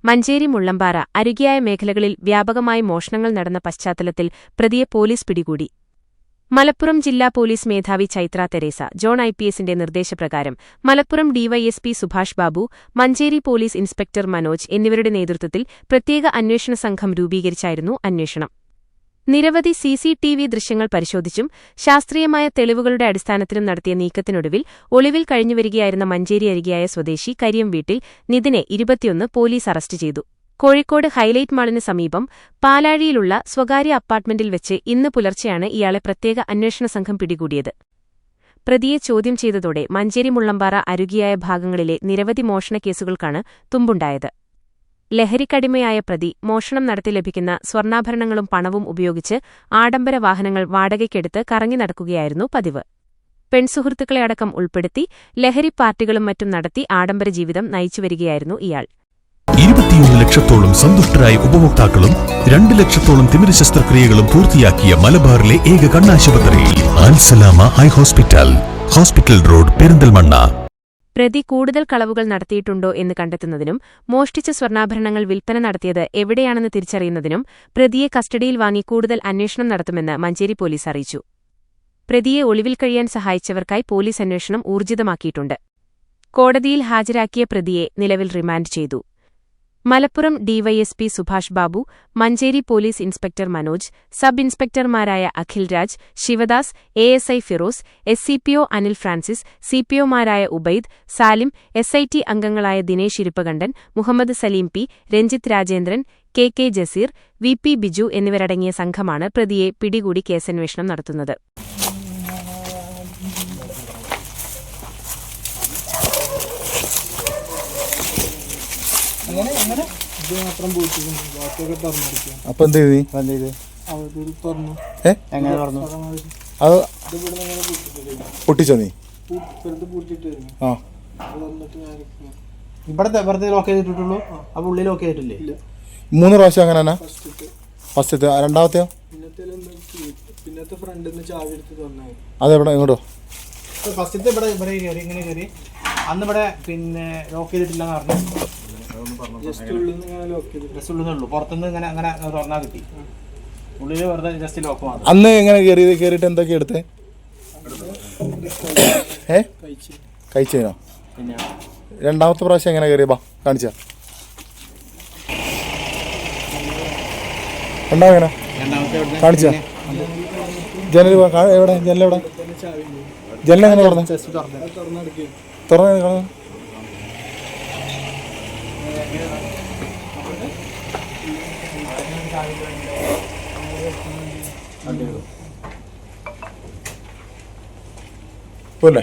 മഞ്ചേരി മുള്ളമ്പാറ അരുകിയായ മേഖലകളിൽ വ്യാപകമായി മോഷണങ്ങൾ നടന്ന പശ്ചാത്തലത്തിൽ പ്രതിയെ പോലീസ് പിടികൂടി. മലപ്പുറം ജില്ലാ പോലീസ് മേധാവി ചൈത്ര തെരേസ ജോൺ IPSന്റെ നിർദ്ദേശപ്രകാരം Malappuram DYSP Subhash Babu, Manjeri police inspector Manoj എന്നിവരുടെ നേതൃത്വത്തിൽ പ്രത്യേക അന്വേഷണ സംഘം രൂപീകരിച്ചായിരുന്നു അന്വേഷണം. നിരവധി CCTV ദൃശ്യങ്ങൾ പരിശോധിച്ചും ശാസ്ത്രീയമായ തെളിവുകളുടെ അടിസ്ഥാനത്തിലും നടത്തിയ നീക്കത്തിനൊടുവിൽ ഒളിവിൽ കഴിഞ്ഞുവരികയായിരുന്ന മഞ്ചേരി അരികെയായ സ്വദേശി കരിയം വീട്ടിൽ നിതിനെ 21 പോലീസ് അറസ്റ്റ് ചെയ്തു. കോഴിക്കോട് ഹൈലൈറ്റ് മാളിന് സമീപം പാലാഴിയിലുള്ള സ്വകാര്യ അപ്പാർട്ട്മെന്റിൽ വെച്ച് ഇന്ന് പുലർച്ചെയാണ് ഇയാളെ പ്രത്യേക അന്വേഷണ സംഘം പിടികൂടിയത്. പ്രതിയെ ചോദ്യം ചെയ്തതോടെ മഞ്ചേരി മുള്ളമ്പാറ അരുകിയായ ഭാഗങ്ങളിലെ നിരവധി മോഷണക്കേസുകൾക്കാണ് തുമ്പുണ്ടായത്. ലഹരിക്കടിമയായ പ്രതി മോഷണം നടത്തി ലഭിക്കുന്ന സ്വർണ്ണാഭരണങ്ങളും പണവും ഉപയോഗിച്ച് ആഡംബര വാഹനങ്ങൾ വാടകയ്ക്കെടുത്ത് കറങ്ങി നടക്കുകയായിരുന്നു പതിവ്. പെൺസുഹൃത്തുക്കളെ അടക്കം ഉൾപ്പെടുത്തി ലഹരി പാർട്ടികളും മറ്റും നടത്തി ആഡംബര ജീവിതം നയിച്ചുവരികയായിരുന്നു ഇയാൾ. 21 ലക്ഷത്തോളം സന്തുഷ്ടരായ ഉപഭോക്താക്കളും 2 ലക്ഷത്തോളം തിമിര ശസ്ത്രക്രിയകളും പൂർത്തിയാക്കിയ മലബാറിലെ ഏക കണ്ണാശുപത്രി Al Salama high hospital, hospital road, Perinthalmanna. പ്രതി കൂടുതൽ കളവുകൾ നടത്തിയിട്ടുണ്ടോ എന്ന് കണ്ടെത്തുന്നതിനും മോഷ്ടിച്ച സ്വർണ്ണാഭരണങ്ങൾ വിൽപ്പന നടത്തിയത് എവിടെയാണെന്ന് തിരിച്ചറിയുന്നതിനും പ്രതിയെ കസ്റ്റഡിയിൽ വാങ്ങി കൂടുതൽ അന്വേഷണം നടത്തുമെന്ന് മഞ്ചേരി പോലീസ് അറിയിച്ചു. പ്രതിയെ ഒളിവിൽ കഴിയാൻ സഹായിച്ചവർക്കായി പോലീസ് അന്വേഷണം ഊർജിതമാക്കിയിട്ടുണ്ട്. കോടതിയിൽ ഹാജരാക്കിയ പ്രതിയെ നിലവിൽ റിമാൻഡ് ചെയ്തു. Malappuram DYSP Subhash Babu, Manjeri police inspector Manoj, sub ഇൻസ്പെക്ടർമാരായ Akhilraj, Sivadas, ASI Firoz, SCPO Anil Francis, CPOമാരായ ഉബൈദ്, സാലിം, SIT അംഗങ്ങളായ Dinesh ഇരിപ്പകണ്ടൻ, Muhammad Saleem P, Ranjith Rajendran, KK Jaseer, VP Biju എന്നിവരടങ്ങിയ സംഘമാണ് പ്രതിയെ പിടികൂടി കേസന്വേഷണം നടത്തുന്നത്. അപ്പൊ എന്ത് പൊട്ടിച്ചോ നീ? ഇവിടെ വെറുതെ ലോക്ക് ചെയ്തിട്ടുള്ളൂ. അപ്പൊ ഉള്ളിൽ ലോക്ക് ചെയ്തിട്ടില്ലേ? 3 പ്രാവശ്യം അങ്ങനെ ഫസ്റ്റത്തെ. രണ്ടാമത്തെയോ? അതെവിടെ ഇങ്ങോട്ടോ? ഫസ്റ്റത്തെ ഇവിടെ കയറി, ഇങ്ങനെ കയറി. അന്ന് ഇവിടെ ലോക്ക് ചെയ്തിട്ടില്ലെന്ന് പറഞ്ഞു. ജസ്റ്റ് ഉള്ളിന്നുള്ളൂ, പുറത്തുനിന്ന് ഇങ്ങനെ അങ്ങനെ തുറന്നാൽ കിട്ടി. ഉള്ളില് വെറുതെ ജസ്റ്റ് ലോക്ക് മാത്രം. അന്ന് എങ്ങനെ കയറിയിട്ട് എന്തൊക്കെ എടുത്തേ? കഴിച്ചോ? പിന്നെ രണ്ടാമത്തെ പ്രാവശ്യം എങ്ങനെ കയറിയ? ബാ കാണിച്ച രണ്ടാമങ്ങനെ കാണിച്ച ജനൽ എവിടെ? ജനലെവിടെ? ജനലെങ്ങനെ തുറന്നു? പോലെ